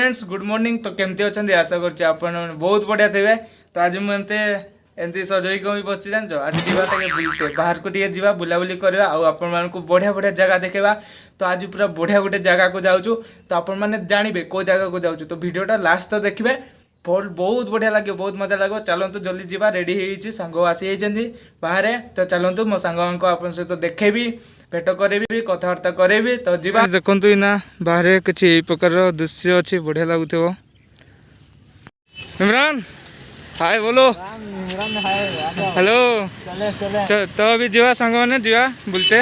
Friends good morning. तो केमती अच्छा आशा करछि आपण बहुत बढ़िया थे। तो आज मुझे एमती सजई भी बस जान आज जीवा बुलते बाहर को टे जा बुलाबुली करवा आपण को बढ़िया बढ़िया जगह देखा। तो आज पूरा बढ़िया गोटे जगह को जाऊँ तो आपण मैंने जानवे कौ जगह को जाऊँ। तो वीडियोटा लास्ट तो देखिए बहुत बढ़िया लगे बहुत मजा लगे। चलतु जल्दी जीवा रेडी हो सांग आसी बाहर। तो चलतु मो सांग आप सहित देखेबी भेट करेबी कथबार्ता करेबी। तो जीवा देखु इना बाहर किसी प्रकार दृश्य अच्छी बढ़िया लगुव। इमरान हाय बोलो हेलो। तो अभी जीवा सांग मैंने जीवा बुलते।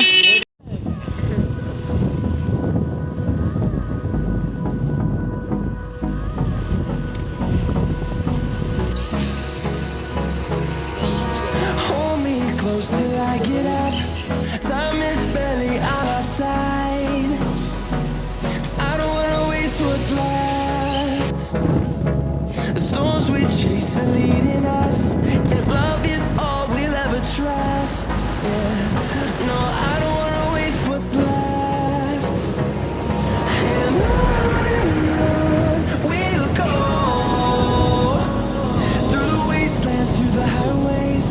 Till I get up, time is barely on our side. I don't wanna waste what's left. The storms we chase are leading us, and love is all we'll ever trust. Yeah, no, I don't wanna waste what's left. And on we'll go, through the wastelands, through the highways,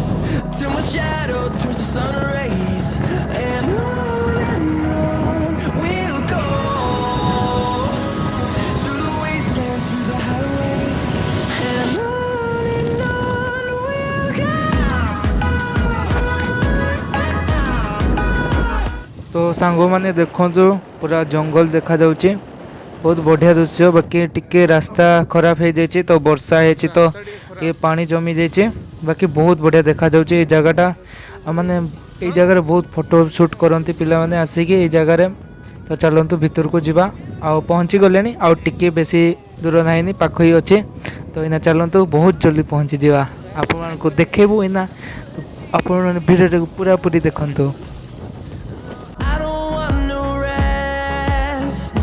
till my shadow turns to sun rays. And on we'll go, through the wastelands, through the highways, and on we'll go. तो सांग मैंने देखु पूरा जंगल देखा जाउची बहुत बढ़िया दृश्य। बाकी टिके रास्ता खराब हो जाए तो वर्षा है तो ये पानी जमी जाइए। बाकी बहुत बढ़िया देखा जाउची ये जगहटा। माने ये जगह बहुत फोटो शूट करती पिला माने आसिक ये जगह। तो चलतु भितर को जीवा आ पहुँची गले आ टिके बेसी दूर ना पाख ही अच्छे। तो इना चलतु बहुत जल्दी पहुँची जावा आपण को देखेबू इना। तो आपण वीडियो पूरा पूरी देखंतु। I don't want no rest,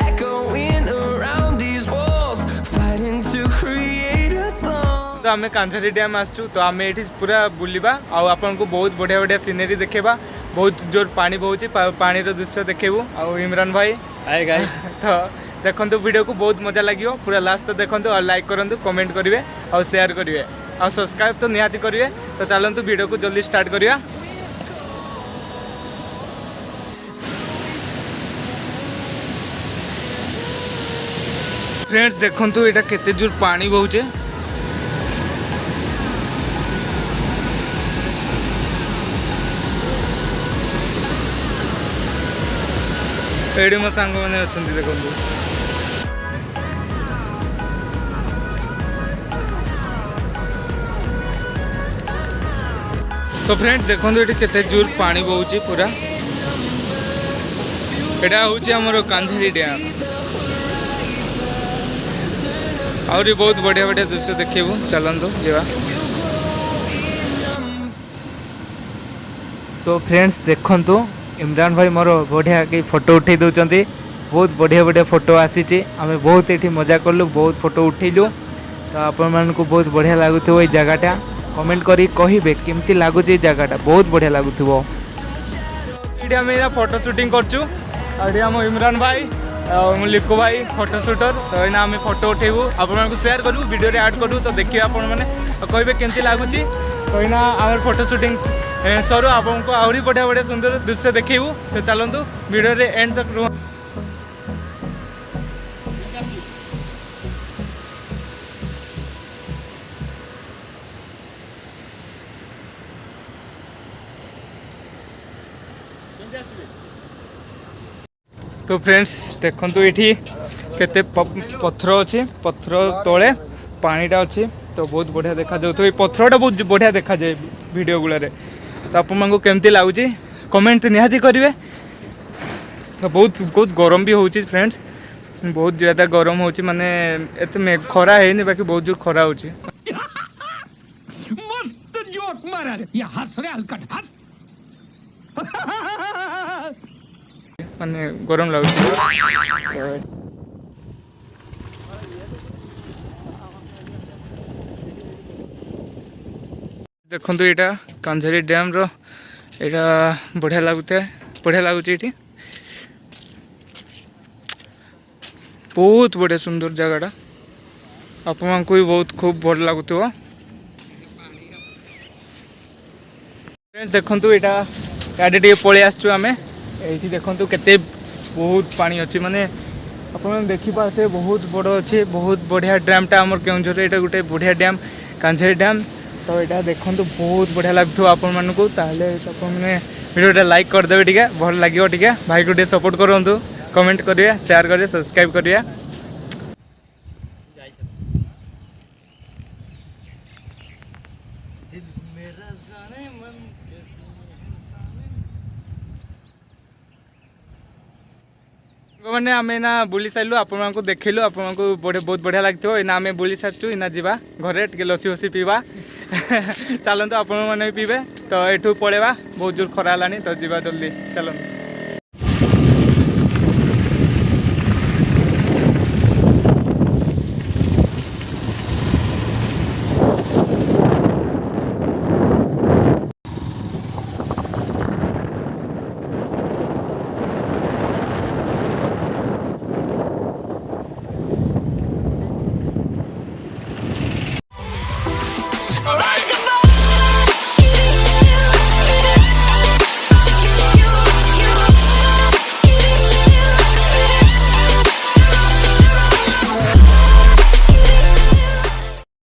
echoing around these walls, fighting to create a song. तो आम कांझारी डैम आसचु। तो आम ये पूरा बुलवा आपन को बहुत बढ़िया बढ़िया सीनेरी देखेबा। बहुत जोर पानी बहुची पानी दृश्य देखेबू। आ इमरान भाई हाय गाइस। तो देखंतु वीडियो को बहुत मजा लगियो पूरा लास्ट तो देखंतु और लाइक करंतु कमेंट करिवे और शेयर करिवे और सब्सक्राइब तो निहाती करिवे। तो चलंतु वीडियो को जल्दी स्टार्ट करिया। फ्रेंड्स देखंतु एटा केते जोर पानी बहुचे। एडी मो सांग माने अछंती देखंतु। तो फ्रेंड्स देखंतु एटी केते जोर पानी बहुची पूरा। एटा होची हमरो कांझारी डैम। और बहुत बढ़िया बढ़िया दृश्य देखिए चलतु जीवा। तो फ्रेंड्स देखंतु इमरान भाई मोर बढ़िया के फोटो उठे दौरान बहुत बढ़िया बढ़िया फोटो आसी। आम बहुत ये मजा कलु बहुत फोटो उठेलु। तो आपण को बहुत बढ़िया लगुव ये जगहटा कमेंट करी कहे केमती लगुच जगहटा बहुत बढ़िया लगुव। ये फोटो शूटिंग करचु आम इमरान भाई लिखु भाई फोटो शूटर। तो इना आम फोटो उठेबू आपको शेयर करूँ वीडियो रे ऐड करूँ। तो देखिए आपण मैंने कहे केमती लगुच। तो इना आम फोटो शूटिंग सरू आपको आहरी बढ़िया बढ़िया सुंदर दृश्य देखू। तो चलतु वीडियो रे एंड तक रुह। तो फ्रेंड्स देखंतु ये केते पत्थर अच्छी पत्थर तले पानीटा अच्छी। तो बहुत बढ़िया देखा जाऊ। तो ये पत्थरटा बहुत बढ़िया देखा जाए वीडियो गुलारे। तो आपको केमती लगुच कमेंट निहाती करेंगे। तो बहुत बहुत गरम भी होची फ्रेंड्स बहुत ज़्यादा गरम होची माने एते खरा है बाकी बहुत जोर खरा होची। मस्त जोक मारा रे या हंस रे हलकट हंस। माने गरम लगुच। देखो यहाँ कांझारी डैम रो यहाँ बढ़िया लगुता है बढ़िया लगुच। बहुत बढ़िया सुंदर जगहटा आपन को भी बहुत खूब भल लगुव। देखु यहाँ इे टे पलि आसचु आम ये देखु केते बहुत पानी अच्छी माने आप देखिपे बहुत बड़ अच्छे बहुत बढ़िया डैमटा आम केउझर यहाँ गोटे बढ़िया डैम कांझेरी डैम। तो यहाँ देखु बहुत बढ़िया लगुव आपण मानक मैंने वीडियोटा लाइक करदे टे भल लगे टे भाई को टे सपोर्ट करूँ कमेंट करेंगे शेयर करेंगे सब्सक्राइब करेंगे। मैंने आम ना बुली सारू आपण को देखलु आपण को बहुत बढ़िया लगे ना आम बुली सारचु इना जावा घरे टे लसी वसी पीवा चलते आपण मैंने पीबे तो यू पलैवा बहुत जोर खरा है तो जीवा जल्दी चलते।